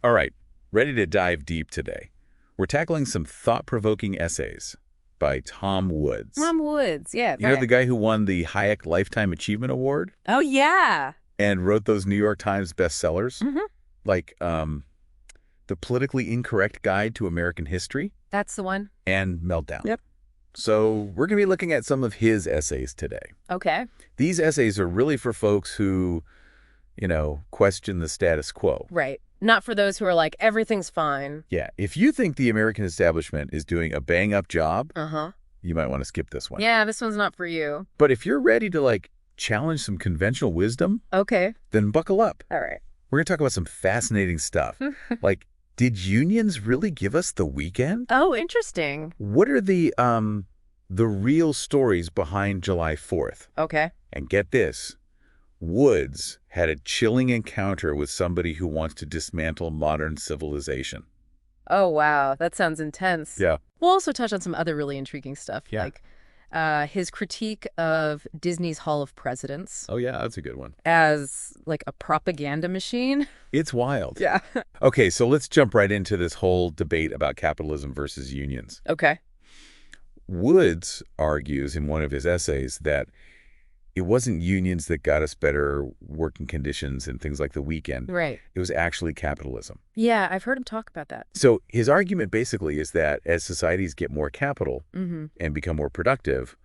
All right, ready to dive deep today. We're tackling some thought-provoking essays by Tom Woods. Tom Woods, yeah. You know the guy who won the Hayek Lifetime Achievement Award Oh, yeah. and wrote those New York Times bestsellers? Mm-hmm. Like The Politically Incorrect Guide to American History That's the one. and Meltdown. Yep. So we're going to be looking at some of his essays today. Okay. These essays are really for folks who, question the status quo. Right. Not for those who are like, everything's fine. Yeah, if you think the American establishment is doing a bang-up job, Uh-huh. you might want to skip this one. Yeah, this one's not for you. But if you're ready to, challenge some conventional wisdom, Okay. then buckle up. All right. We're going to talk about some fascinating stuff. Did unions really give us the weekend? Oh, interesting. What are the real stories behind July 4th? Okay. And get this, Woods had a chilling encounter with somebody who wants to dismantle modern civilization. Oh, wow. That sounds intense. Yeah. We'll also touch on some other really intriguing stuff, Yeah. like his critique of Disney's Hall of Presidents Oh, yeah, that's a good one. as like a propaganda machine. It's wild. Yeah. Okay, so let's jump right into this whole debate about capitalism versus unions. Okay. Woods argues in one of his essays that it wasn't unions that got us better working conditions and things like the weekend. Right. It was actually capitalism. Yeah, I've heard him talk about that. So his argument basically is that as societies get more capital Mm-hmm. and become more productive,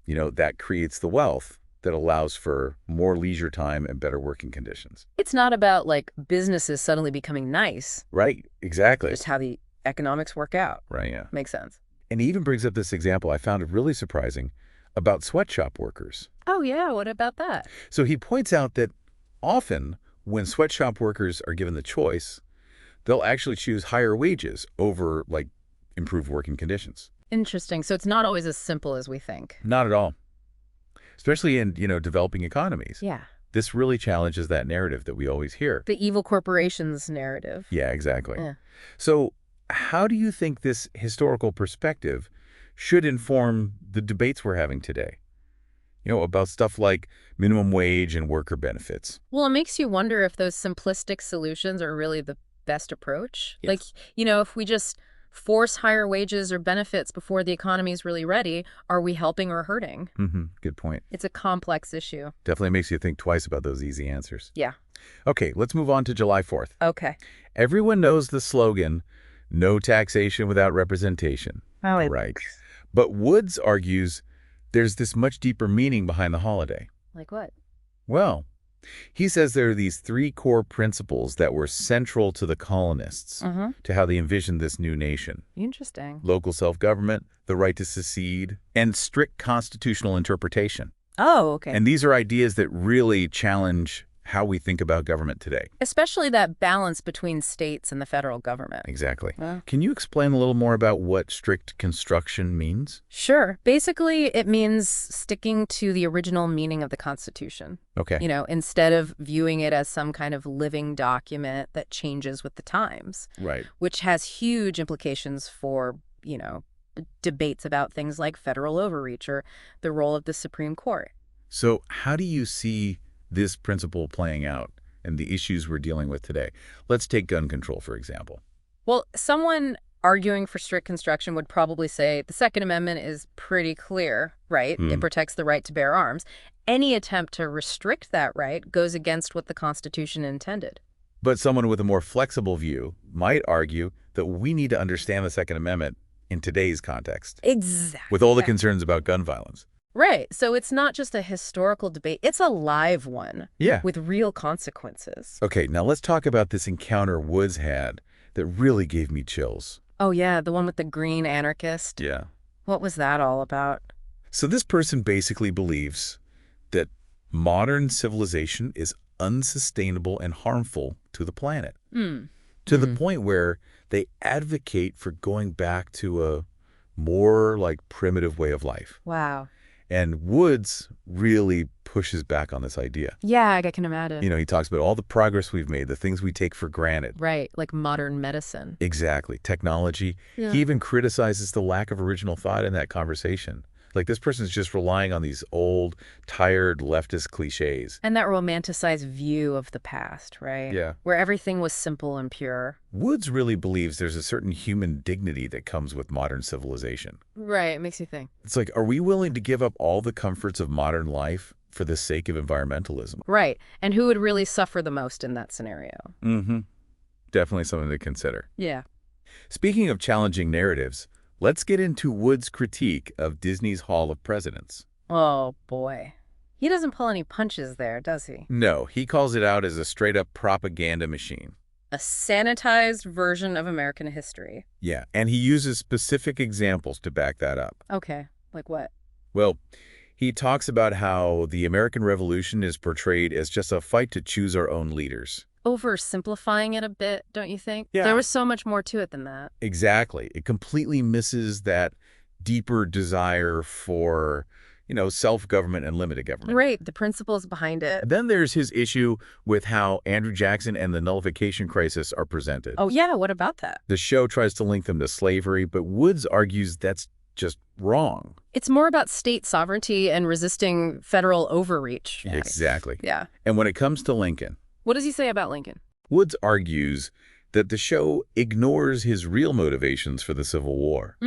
that creates the wealth that allows for more leisure time and better working conditions. It's not about like businesses suddenly becoming nice, Right, exactly. just how the economics work out. Right, yeah. Makes sense. And he even brings up this example I found it really surprising about sweatshop workers. Oh, yeah. What about that? So he points out that often when sweatshop workers are given the choice, they'll actually choose higher wages over, improved working conditions. Interesting. So it's not always as simple as we think. Not at all. Especially in, developing economies. Yeah. This really challenges that narrative that we always hear. The evil corporations narrative. Yeah, exactly. Yeah. So how do you think this historical perspective should inform the debates we're having today? About stuff like minimum wage and worker benefits. Well, it makes you wonder if those simplistic solutions are really the best approach. Yes. If we just force higher wages or benefits before the economy is really ready, are we helping or hurting? Good point. It's a complex issue. Definitely makes you think twice about those easy answers. Yeah. Okay, let's move on to July 4th. Okay. Everyone knows the slogan, no taxation without representation. Oh, Right. But Woods argues there's this much deeper meaning behind the holiday. Like what? Well, he says there are these three core principles that were central to the colonists, to how they envisioned this new nation. Interesting. Local self-government, the right to secede, and strict constitutional interpretation. Oh, okay. And these are ideas that really challenge how we think about government today. Especially that balance between states and the federal government. Exactly. Wow. Can you explain a little more about what strict construction means? Sure. Basically, it means sticking to the original meaning of the Constitution. Okay. Instead of viewing it as some kind of living document that changes with the times, Right. which has huge implications for, debates about things like federal overreach or the role of the Supreme Court. So how do you see this principle playing out and the issues we're dealing with today? Let's take gun control, for example. Well, someone arguing for strict construction would probably say the Second Amendment is pretty clear, right? It protects the right to bear arms. Any attempt to restrict that right goes against what the Constitution intended. But someone with a more flexible view might argue that we need to understand the Second Amendment in today's context, Exactly. with all the concerns about gun violence. Right. So it's not just a historical debate. It's a live one. Yeah. With real consequences. Okay, now let's talk about this encounter Woods had that really gave me chills. Oh, yeah. The one with the green anarchist. Yeah. What was that all about? So this person basically believes that modern civilization is unsustainable and harmful to the planet. To the point where they advocate for going back to a more primitive way of life. Wow. And Woods really pushes back on this idea. Yeah, I can imagine. He talks about all the progress we've made, the things we take for granted. Right, like modern medicine. Exactly. Technology. Yeah. He even criticizes the lack of original thought in that conversation. Like this person's just relying on these old, tired leftist cliches. And that romanticized view of the past, right? Yeah. Where everything was simple and pure. Woods really believes there's a certain human dignity that comes with modern civilization. Right, it makes you think. It's like, are we willing to give up all the comforts of modern life for the sake of environmentalism? Right, and who would really suffer the most in that scenario? Mm-hmm. Definitely something to consider. Yeah. Speaking of challenging narratives, let's get into Wood's critique of Disney's Hall of Presidents. Oh, boy. He doesn't pull any punches there, does he? No, he calls it out as a straight-up propaganda machine. A sanitized version of American history. Yeah, and he uses specific examples to back that up. Okay, like what? Well, he talks about how the American Revolution is portrayed as just a fight to choose our own leaders. Oversimplifying it a bit, don't you think? Yeah. There was so much more to it than that. Exactly. It completely misses that deeper desire for, self-government and limited government. Right, the principles behind it. And then there's his issue with how Andrew Jackson and the nullification crisis are presented. Oh, yeah, what about that? The show tries to link them to slavery, but Woods argues that's just wrong. It's more about state sovereignty and resisting federal overreach. Exactly. Yeah. And when it comes to Lincoln, what does he say about Lincoln? Woods argues that the show ignores his real motivations for the Civil War.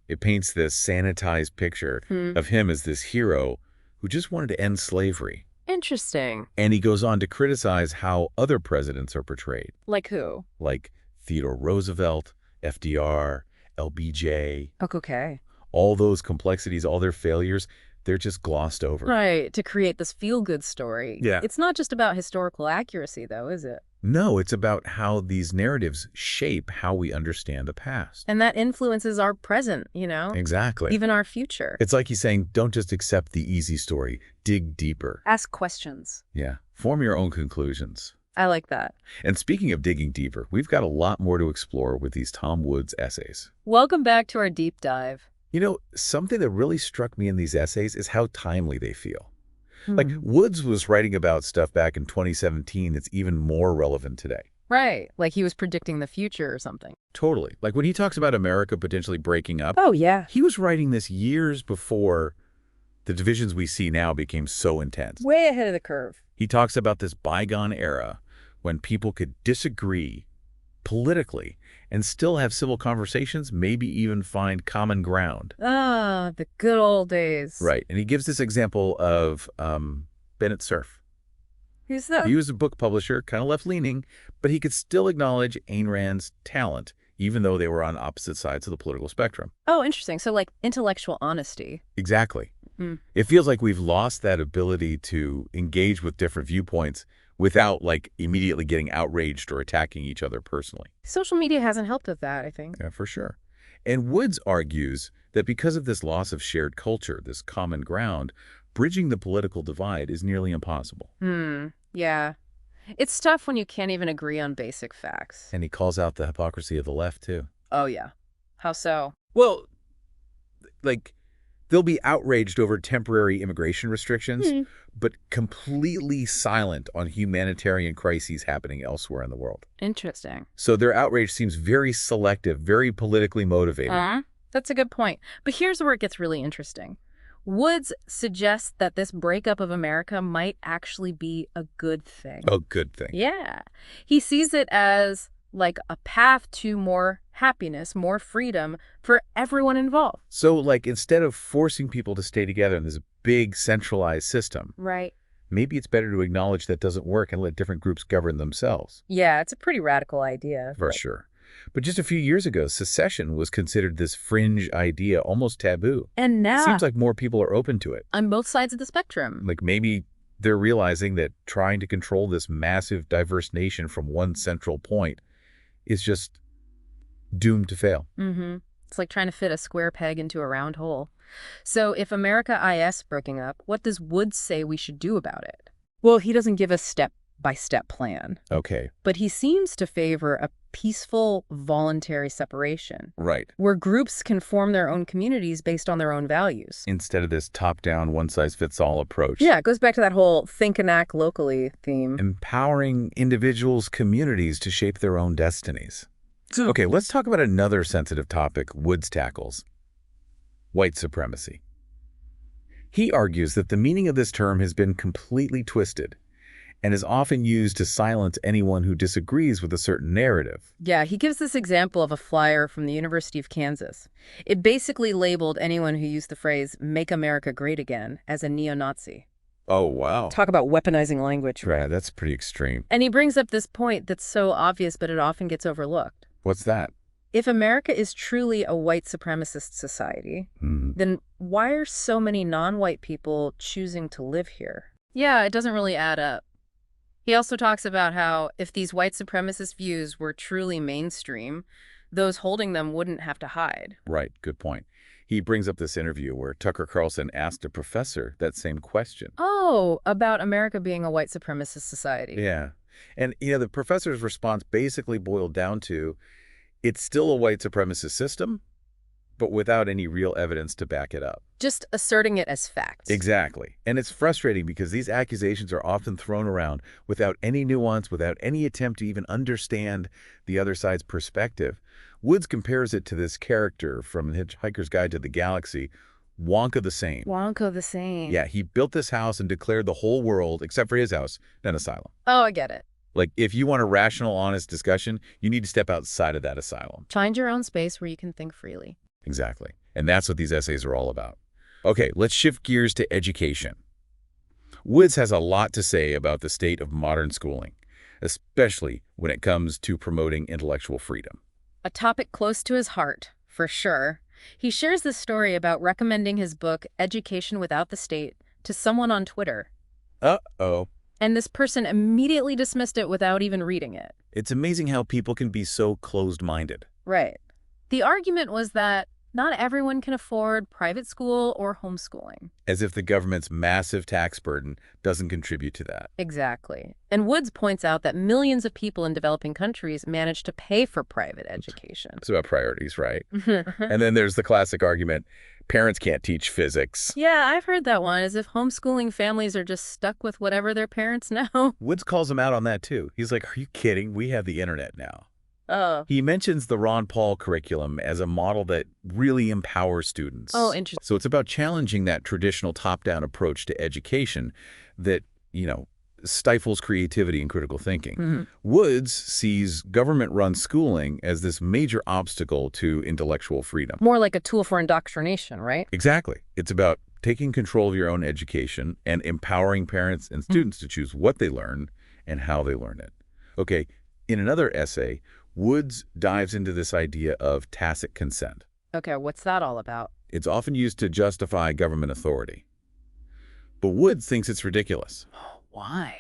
It paints this sanitized picture of him as this hero who just wanted to end slavery. Interesting. And he goes on to criticize how other presidents are portrayed. Like who? Like Theodore Roosevelt, FDR, LBJ. Okay. All those complexities, all their failures, they're just glossed over. Right, to create this feel-good story. Yeah. It's not just about historical accuracy, though, is it? No, it's about how these narratives shape how we understand the past. And that influences our present, Exactly. Even our future. It's like he's saying, don't just accept the easy story. Dig deeper. Ask questions. Yeah. Form your own conclusions. I like that. And speaking of digging deeper, we've got a lot more to explore with these Tom Woods essays. Welcome back to our deep dive. Something that really struck me in these essays is how timely they feel. Like, Woods was writing about stuff back in 2017 that's even more relevant today. Right, like he was predicting the future or something. Totally. Like when he talks about America potentially breaking up, Oh, yeah. he was writing this years before the divisions we see now became so intense. Way ahead of the curve. He talks about this bygone era when people could disagree politically and still have civil conversations, maybe even find common ground. Ah, the good old days. Right. And he gives this example of Bennett Cerf. Who's that? He was a book publisher, kind of left-leaning, but he could still acknowledge Ayn Rand's talent, even though they were on opposite sides of the political spectrum. Oh, interesting. So like intellectual honesty. Exactly. It feels like we've lost that ability to engage with different viewpoints without immediately getting outraged or attacking each other personally. Social media hasn't helped with that, I think. Yeah, for sure. And Woods argues that because of this loss of shared culture, this common ground, bridging the political divide is nearly impossible. Yeah. It's tough when you can't even agree on basic facts. And he calls out the hypocrisy of the left, too. Oh, yeah. How so? Well, they'll be outraged over temporary immigration restrictions, but completely silent on humanitarian crises happening elsewhere in the world. Interesting. So their outrage seems very selective, very politically motivated. That's a good point. But here's where it gets really interesting. Woods suggests that this breakup of America might actually be a good thing. A good thing. Yeah. He sees it as like a path to more happiness, more freedom for everyone involved. So instead of forcing people to stay together in this big centralized system, right? Maybe it's better to acknowledge that doesn't work and let different groups govern themselves. Yeah, it's a pretty radical idea. For sure. But just a few years ago, secession was considered this fringe idea, almost taboo. And now, seems like more people are open to it. On both sides of the spectrum. Maybe they're realizing that trying to control this massive, diverse nation from one central point is just doomed to fail. It's like trying to fit a square peg into a round hole. So if America is breaking up, what does Woods say we should do about it? Well, he doesn't give a step-by-step plan. Okay. But he seems to favor a peaceful, voluntary separation. Right. Where groups can form their own communities based on their own values. Instead of this top-down, one-size-fits-all approach. Yeah, it goes back to that whole think and act locally theme. Empowering individuals, communities to shape their own destinies. Okay, let's talk about another sensitive topic Woods tackles. White supremacy. He argues that the meaning of this term has been completely twisted and is often used to silence anyone who disagrees with a certain narrative. Yeah, he gives this example of a flyer from the University of Kansas. It basically labeled anyone who used the phrase, "Make America Great Again," as a neo-Nazi. Oh, wow. Talk about weaponizing language. Right, that's pretty extreme. And he brings up this point that's so obvious, but it often gets overlooked. What's that? If America is truly a white supremacist society, then why are so many non-white people choosing to live here? Yeah, it doesn't really add up. He also talks about how if these white supremacist views were truly mainstream, those holding them wouldn't have to hide. Right, good point. He brings up this interview where Tucker Carlson asked a professor that same question. Oh, about America being a white supremacist society. Yeah. And, the professor's response basically boiled down to, it's still a white supremacist system, but without any real evidence to back it up. Just asserting it as facts. Exactly. And it's frustrating because these accusations are often thrown around without any nuance, without any attempt to even understand the other side's perspective. Woods compares it to this character from Hitchhiker's Guide to the Galaxy, Wonka the Sane. Wonka the Sane. Yeah, he built this house and declared the whole world, except for his house, an asylum. Oh, I get it. Like, if you want a rational, honest discussion, you need to step outside of that asylum. Find your own space where you can think freely. Exactly. And that's what these essays are all about. Okay, let's shift gears to education. Woods has a lot to say about the state of modern schooling, especially when it comes to promoting intellectual freedom. A topic close to his heart, for sure. He shares this story about recommending his book, Education Without the State, to someone on Twitter. Uh-oh. And this person immediately dismissed it without even reading it. It's amazing how people can be so closed-minded. Right. The argument was that not everyone can afford private school or homeschooling. As if the government's massive tax burden doesn't contribute to that. Exactly. And Woods points out that millions of people in developing countries manage to pay for private education. It's about priorities, right? And then there's the classic argument, parents can't teach physics. Yeah, I've heard that one, as if homeschooling families are just stuck with whatever their parents know. Woods calls him out on that too. He's like, are you kidding? We have the internet now. Oh. He mentions the Ron Paul curriculum as a model that really empowers students. Oh, interesting. So it's about challenging that traditional top-down approach to education that, stifles creativity and critical thinking. Woods sees government-run schooling as this major obstacle to intellectual freedom. More like a tool for indoctrination, right? Exactly. It's about taking control of your own education and empowering parents and students to choose what they learn and how they learn it. Okay, in another essay, Woods dives into this idea of tacit consent. Okay, what's that all about? It's often used to justify government authority. But Woods thinks it's ridiculous. Why?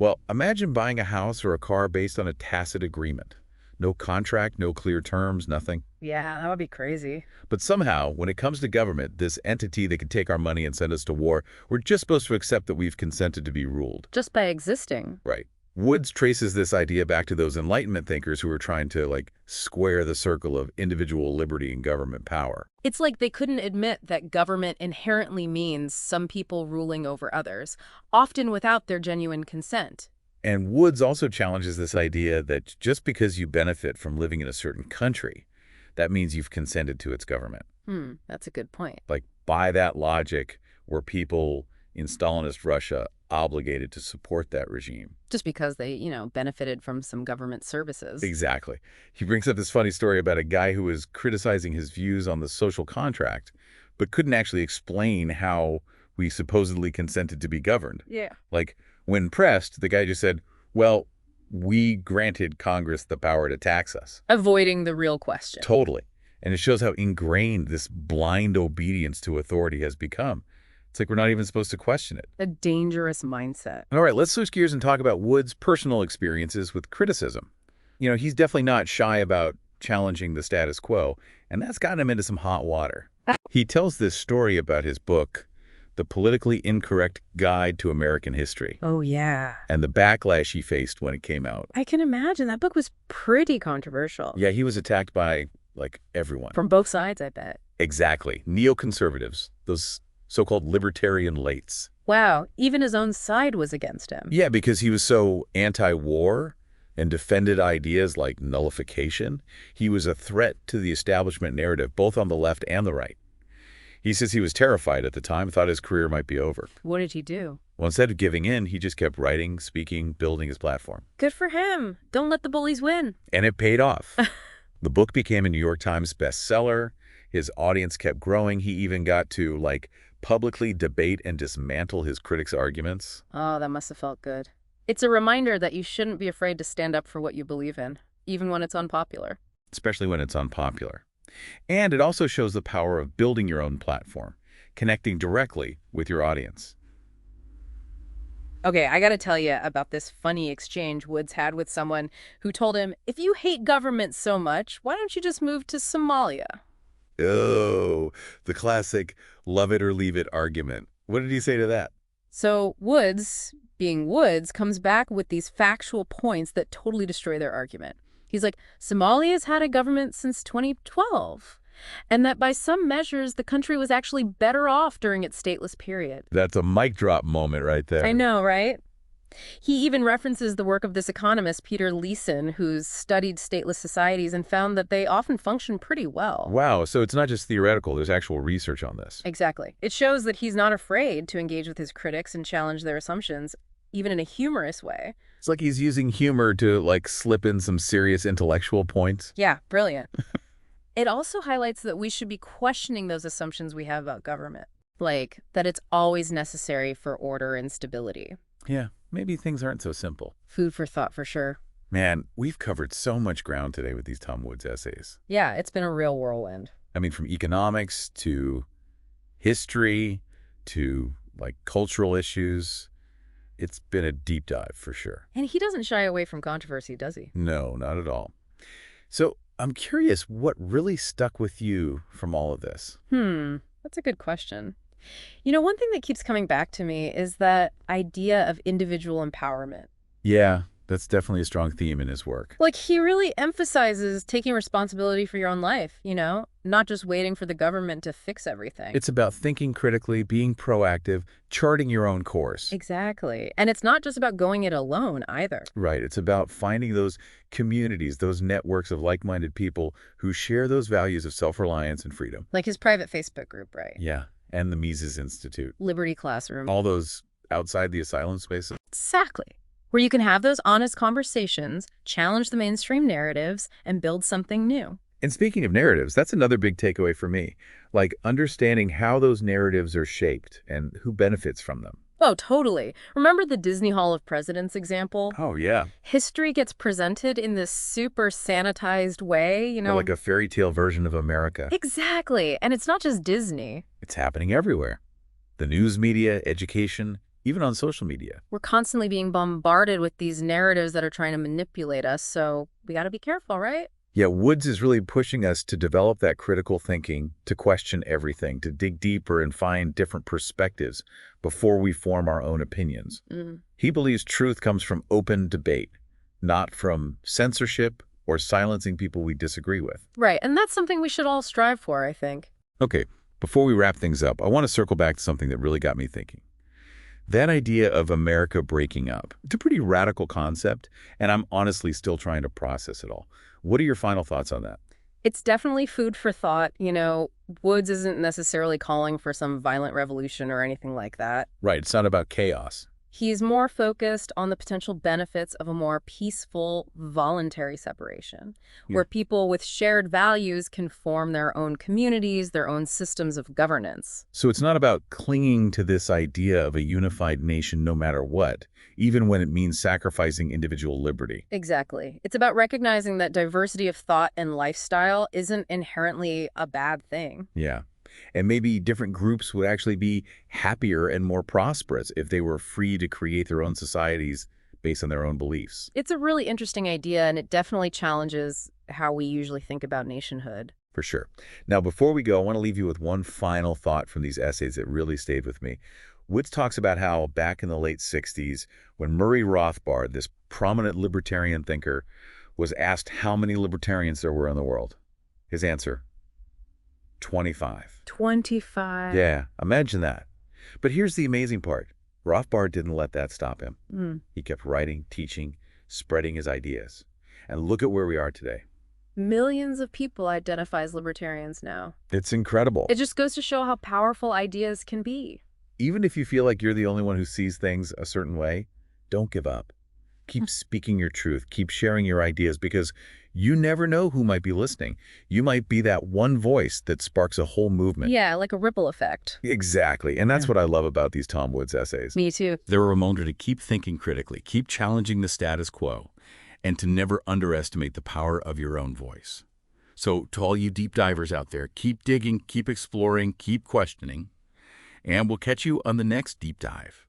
Well, imagine buying a house or a car based on a tacit agreement. No contract, no clear terms, nothing. Yeah, that would be crazy. But somehow, when it comes to government, this entity that can take our money and send us to war, we're just supposed to accept that we've consented to be ruled. Just by existing. Right. Woods traces this idea back to those Enlightenment thinkers who were trying to, square the circle of individual liberty and government power. It's like they couldn't admit that government inherently means some people ruling over others, often without their genuine consent. And Woods also challenges this idea that just because you benefit from living in a certain country, that means you've consented to its government. That's a good point. By that logic, were people in Stalinist Russia obligated to support that regime? Just because they, benefited from some government services. Exactly. He brings up this funny story about a guy who was criticizing his views on the social contract, but couldn't actually explain how we supposedly consented to be governed. Yeah. When pressed, the guy just said, well, we granted Congress the power to tax us. Avoiding the real question. Totally. And it shows how ingrained this blind obedience to authority has become. It's like we're not even supposed to question it. A dangerous mindset. All right, let's switch gears and talk about Woods' personal experiences with criticism. He's definitely not shy about challenging the status quo, and that's gotten him into some hot water. He tells this story about his book, The Politically Incorrect Guide to American History. Oh, yeah. And the backlash he faced when it came out. I can imagine. That book was pretty controversial. Yeah, he was attacked by, everyone. From both sides, I bet. Exactly. Neoconservatives, those so-called libertarian lates. Wow, even his own side was against him. Yeah, because he was so anti-war and defended ideas like nullification. He was a threat to the establishment narrative, both on the left and the right. He says he was terrified at the time, thought his career might be over. What did he do? Well, instead of giving in, he just kept writing, speaking, building his platform. Good for him. Don't let the bullies win. And it paid off. The book became a New York Times bestseller. His audience kept growing. He even got to, publicly debate and dismantle his critics' arguments. Oh, that must have felt good. It's a reminder that you shouldn't be afraid to stand up for what you believe in, even when it's unpopular. Especially when it's unpopular. And it also shows the power of building your own platform, connecting directly with your audience. Okay, I gotta tell you about this funny exchange Woods had with someone who told him, if you hate government so much, why don't you just move to Somalia? Oh, the classic love it or leave it argument. What did he say to that? So Woods, being Woods, comes back with these factual points that totally destroy their argument. He's like, Somalia's had a government since 2012, and that by some measures, the country was actually better off during its stateless period. That's a mic drop moment right there. I know, right? He even references the work of this economist, Peter Leeson, who's studied stateless societies and found that they often function pretty well. Wow, so it's not just theoretical, there's actual research on this. Exactly. It shows that he's not afraid to engage with his critics and challenge their assumptions, even in a humorous way. It's like he's using humor to, slip in some serious intellectual points. Yeah, brilliant. It also highlights that we should be questioning those assumptions we have about government, like that it's always necessary for order and stability. Yeah, maybe things aren't so simple. Food for thought, for sure. Man, we've covered so much ground today with these Tom Woods essays. Yeah, it's been a real whirlwind. I mean, from economics to history to, cultural issues. It's been a deep dive, for sure. And he doesn't shy away from controversy, does he? No, not at all. So I'm curious what really stuck with you from all of this? That's a good question. One thing that keeps coming back to me is that idea of individual empowerment. Yeah, that's definitely a strong theme in his work. He really emphasizes taking responsibility for your own life, not just waiting for the government to fix everything. It's about thinking critically, being proactive, charting your own course. Exactly. And it's not just about going it alone either. Right. It's about finding those communities, those networks of like-minded people who share those values of self-reliance and freedom. Like his private Facebook group, right? Yeah. And the Mises Institute. Liberty Classroom. All those outside the asylum spaces. Exactly. Where you can have those honest conversations, challenge the mainstream narratives, and build something new. And speaking of narratives, that's another big takeaway for me. Understanding how those narratives are shaped and who benefits from them. Oh, totally. Remember the Disney Hall of Presidents example? Oh, yeah. History gets presented in this super sanitized way, Or like a fairy tale version of America. Exactly. And it's not just Disney. It's happening everywhere. The news media, education, even on social media. We're constantly being bombarded with these narratives that are trying to manipulate us, so we got to be careful, right? Yeah, Woods is really pushing us to develop that critical thinking, to question everything, to dig deeper and find different perspectives before we form our own opinions. He believes truth comes from open debate, not from censorship or silencing people we disagree with. Right, and that's something we should all strive for, I think. Okay, before we wrap things up, I want to circle back to something that really got me thinking. That idea of America breaking up, it's a pretty radical concept, and I'm honestly still trying to process it all. What are your final thoughts on that? It's definitely food for thought. Woods isn't necessarily calling for some violent revolution or anything like that. Right, it's not about chaos. He's more focused on the potential benefits of a more peaceful, voluntary separation, where people with shared values can form their own communities, their own systems of governance. So it's not about clinging to this idea of a unified nation no matter what, even when it means sacrificing individual liberty. Exactly. It's about recognizing that diversity of thought and lifestyle isn't inherently a bad thing. Yeah. And maybe different groups would actually be happier and more prosperous if they were free to create their own societies based on their own beliefs. It's a really interesting idea, and it definitely challenges how we usually think about nationhood. For sure. Now, before we go, I want to leave you with one final thought from these essays that really stayed with me. Woods talks about how back in the late 60s, when Murray Rothbard, this prominent libertarian thinker, was asked how many libertarians there were in the world. His answer, 25. 25. Yeah, imagine that. But here's the amazing part. Rothbard didn't let that stop him. He kept writing, teaching, spreading his ideas. And look at where we are today. Millions of people identify as libertarians now. It's incredible. It just goes to show how powerful ideas can be. Even if you feel like you're the only one who sees things a certain way, don't give up. Keep speaking your truth. Keep sharing your ideas, because you never know who might be listening. You might be that one voice that sparks a whole movement. Yeah, like a ripple effect. Exactly. And that's what I love about these Tom Woods essays. Me too. They're a reminder to keep thinking critically, keep challenging the status quo, and to never underestimate the power of your own voice. So to all you deep divers out there, keep digging, keep exploring, keep questioning, and we'll catch you on the next deep dive.